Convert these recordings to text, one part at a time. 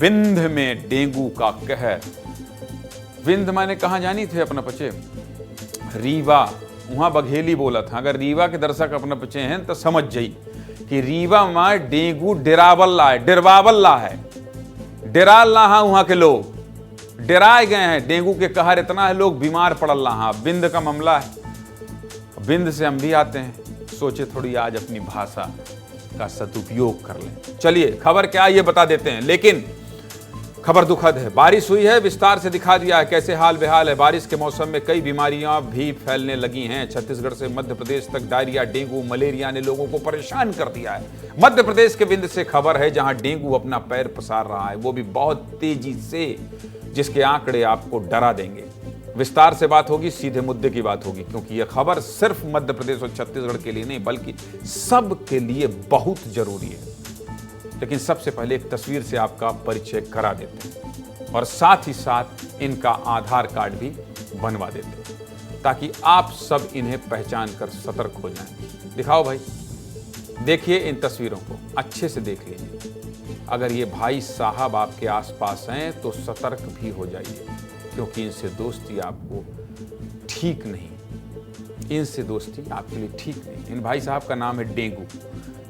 विंध्य में डेंगू का कहर। विंध्य माने कहाँ जानी थे अपना पचे? रीवा, वहां बघेली बोला था। अगर रीवा के दर्शक अपना पचे हैं तो समझ जाई कि रीवा में डेंगू डेरावल्ला है, डेरवावल्ला है, डेराल्ला है। वहां के लोग डेराए गए हैं, डेंगू के कहर इतना है, लोग बीमार पड़ल रहा। विंध्य का मामला है, विंध्य से हम भी आते हैं, सोचे थोड़ी आज अपनी भाषा का सदुपयोग कर लें। चलिए खबर क्या है ये बता देते हैं, लेकिन खबर दुखद है। बारिश हुई है, विस्तार से दिखा दिया है कैसे हाल बेहाल है। बारिश के मौसम में कई बीमारियां भी फैलने लगी हैं। छत्तीसगढ़ से मध्य प्रदेश तक डायरिया, डेंगू, मलेरिया ने लोगों को परेशान कर दिया है। मध्य प्रदेश के विंध्य से खबर है, जहां डेंगू अपना पैर पसार रहा है, वो भी बहुत तेजी से, जिसके आंकड़े आपको डरा देंगे। विस्तार से बात होगी, सीधे मुद्दे की बात होगी, क्योंकि यह खबर सिर्फ मध्य प्रदेश और छत्तीसगढ़ के लिए नहीं बल्कि सब के लिए बहुत जरूरी है। लेकिन सबसे पहले एक तस्वीर से आपका परिचय करा देते हैं और साथ ही साथ इनका आधार कार्ड भी बनवा देते हैं, ताकि आप सब इन्हें पहचान कर सतर्क हो जाएं। दिखाओ भाई, देखिए इन तस्वीरों को अच्छे से देख लीजिए। अगर ये भाई साहब आपके आसपास हैं तो सतर्क भी हो जाइए, क्योंकि इनसे दोस्ती आपको ठीक नहीं, इनसे दोस्ती आपके लिए ठीक नहीं। इन भाई साहब का नाम है डेंगू।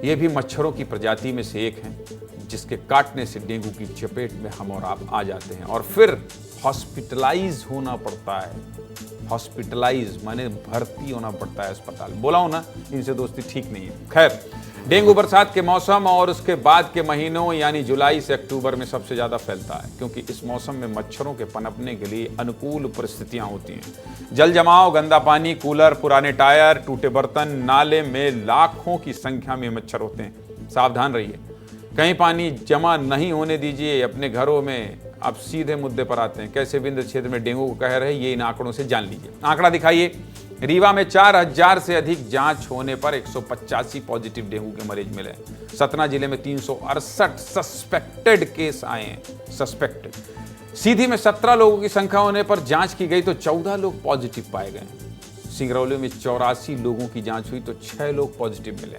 ये भी मच्छरों की प्रजाति में से एक हैं, जिसके काटने से डेंगू की चपेट में हम और आप आ जाते हैं और फिर हॉस्पिटलाइज होना पड़ता है। हॉस्पिटलाइज माने भर्ती होना पड़ता है अस्पताल। बोला हो ना, इनसे दोस्ती ठीक नहीं है। खैर, डेंगू बरसात के मौसम और उसके बाद के महीनों यानी जुलाई से अक्टूबर में सबसे ज्यादा फैलता है, क्योंकि इस मौसम में मच्छरों के पनपने के लिए अनुकूल परिस्थितियां होती हैं। जल जमाव, गंदा पानी, कूलर, पुराने टायर, टूटे बर्तन, नाले में लाखों की संख्या में मच्छर होते हैं। सावधान रहिए, कहीं पानी जमा नहीं होने दीजिए अपने घरों में। अब सीधे मुद्दे पर आते हैं, कैसे विंध्य क्षेत्र में डेंगू का कहर है ये इन आंकड़ों से जान लीजिए। आंकड़ा दिखाइए। रीवा में 4000 से अधिक जांच होने पर 185 पॉजिटिव डेंगू के मरीज मिले। सतना जिले में 368 सस्पेक्टेड केस आए हैं, सस्पेक्टेड। सीधी में 17 लोगों की संख्या होने पर जांच की गई तो 14 लोग पॉजिटिव पाए गए। सिंगरौली में 84 लोगों की जांच हुई तो 6 लोग पॉजिटिव मिले।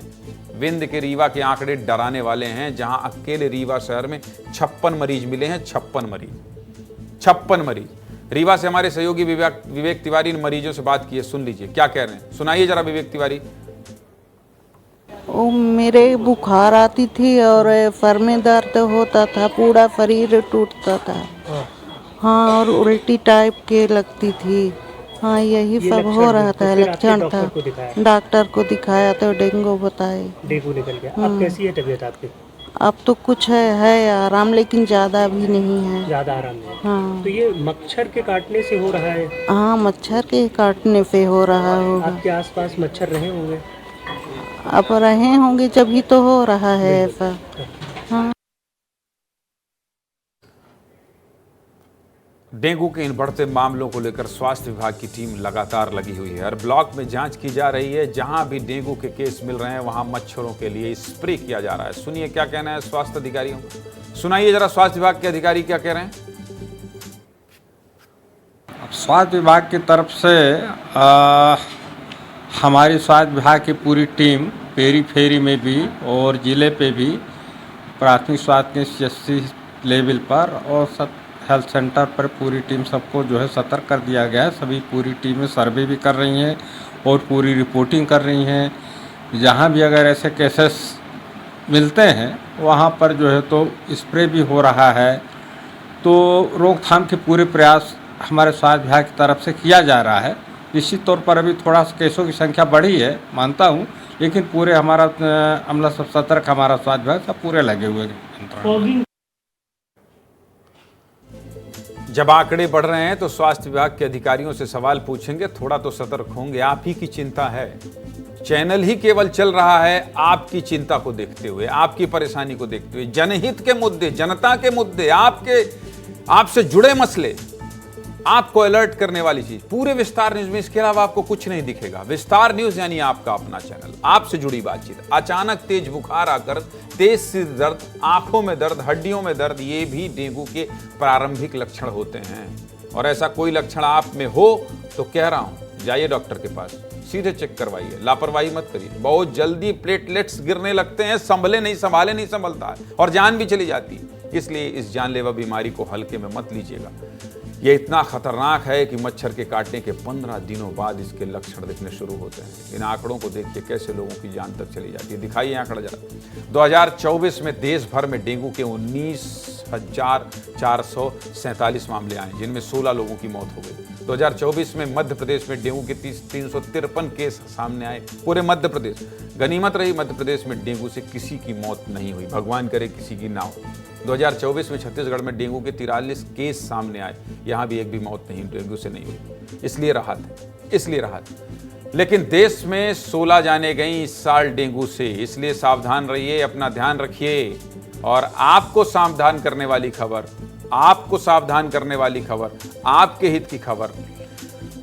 विंध्य के रीवा के आंकड़े डराने वाले हैं, जहां अकेले रीवा शहर में 56 मरीज मिले हैं। 56 मरीज। रीवा से हमारे सहयोगी विवेक तिवारी इन मरीजों से बात की है, सुन लीजिए क्या कह रहे हैं। सुनाइए जरा विवेक तिवारी। मेरे बुखार आती थी और सर में दर्द होता था, पूरा शरीर टूटता था। हाँ, और उल्टी टाइप के लगती थी। हाँ, यही सब हो रहा था, लक्षण था। डॉक्टर को दिखाया तो डेंगू बताए। डेंगू निकल गया। अब कैसी है तबीयत आपकी? अब तो कुछ है आराम, लेकिन ज्यादा भी नहीं है। ज्यादा आराम नहीं। हाँ। तो ये मच्छर के काटने से हो रहा है? हाँ, मच्छर के काटने से हो रहा होगा। आपके आसपास मच्छर रहे होंगे? अब रहे होंगे, जब ही तो हो रहा है ऐसा। हाँ। डेंगू के इन बढ़ते मामलों को लेकर स्वास्थ्य विभाग की टीम लगातार लगी हुई है। हर ब्लॉक में जांच की जा रही है। जहां भी डेंगू के केस मिल रहे हैं वहां मच्छरों के लिए स्प्रे किया जा रहा है। सुनिए क्या कहना है स्वास्थ्य अधिकारियों का। सुनाइए जरा स्वास्थ्य विभाग के अधिकारी क्या कह रहे हैं। स्वास्थ्य विभाग की तरफ से हमारी स्वास्थ्य विभाग की पूरी टीम पेरी फेरी में भी और ज़िले पे भी प्राथमिक स्वास्थ्य के CSC लेवल पर और सब हेल्थ सेंटर पर पूरी टीम सबको जो है सतर्क कर दिया गया है। सभी पूरी टीमें सर्वे भी कर रही हैं और पूरी रिपोर्टिंग कर रही हैं। जहाँ भी अगर ऐसे केसेस मिलते हैं वहाँ पर जो है तो स्प्रे भी हो रहा है। तो रोकथाम के पूरे प्रयास हमारे स्वास्थ्य विभाग की तरफ से किया जा रहा है। निश्चित तौर पर अभी थोड़ा केसों की संख्या बढ़ी है, मानता हूँ, लेकिन पूरे हमारा अमला सब सतर्क, हमारा स्वास्थ्य विभाग सब पूरे लगे हुए हैं। जब आंकड़े बढ़ रहे हैं तो स्वास्थ्य विभाग के अधिकारियों से सवाल पूछेंगे, थोड़ा तो सतर्क होंगे। आप ही की चिंता है, चैनल ही केवल चल रहा है आपकी चिंता को देखते हुए, आपकी परेशानी को देखते हुए। जनहित के मुद्दे, जनता के मुद्दे, आपसे जुड़े मसले, आपको अलर्ट करने वाली चीज पूरे विस्तार न्यूज में। इसके अलावा आपको कुछ नहीं दिखेगा। विस्तार न्यूज यानी आपका अपना चैनल, आपसे जुड़ी बातचीत। अचानक तेज बुखार आकर तेज सिर दर्द, आंखों में दर्द, हड्डियों में दर्द, ये भी डेंगू के प्रारंभिक लक्षण होते हैं। और ऐसा कोई लक्षण आप में हो तो कह रहा हूं, जाइए डॉक्टर के पास, सीधे चेक करवाइए, लापरवाही मत करिए। बहुत जल्दी प्लेटलेट्स गिरने लगते हैं, संभले नहीं संभाले नहीं संभलता है और जान भी चली जाती है। इसलिए इस जानलेवा बीमारी को हल्के में मत लीजिएगा। ये इतना खतरनाक है कि मच्छर के काटने के 15 दिनों बाद इसके लक्षण दिखने शुरू होते हैं। इन आंकड़ों को देखिए कैसे लोगों की जान तक चली जाती है। दिखाइए आंकड़ा जरा। 2024 में देश भर में डेंगू के 19,447 मामले आए, जिनमें 16 लोगों की मौत हो गई। 2024 में मध्य प्रदेश में डेंगू के 353 केस सामने आए, पूरे मध्य प्रदेश। गनीमत रही मध्य प्रदेश में डेंगू से किसी की मौत नहीं हुई, भगवान करे किसी की ना हो। 2024 में छत्तीसगढ़ में डेंगू के 43 केस सामने आए, यहाँ भी एक भी मौत नहीं डेंगू से नहीं हुई, इसलिए राहत है। लेकिन देश में 16 जाने गई इस साल डेंगू से, इसलिए सावधान रहिए, अपना ध्यान रखिए। और आपको सावधान करने वाली खबर, आपके हित की खबर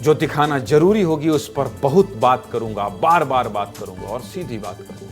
जो दिखाना जरूरी होगी, उस पर बहुत बात करूंगा, बार बार बात करूंगा और सीधी बात करूंगा।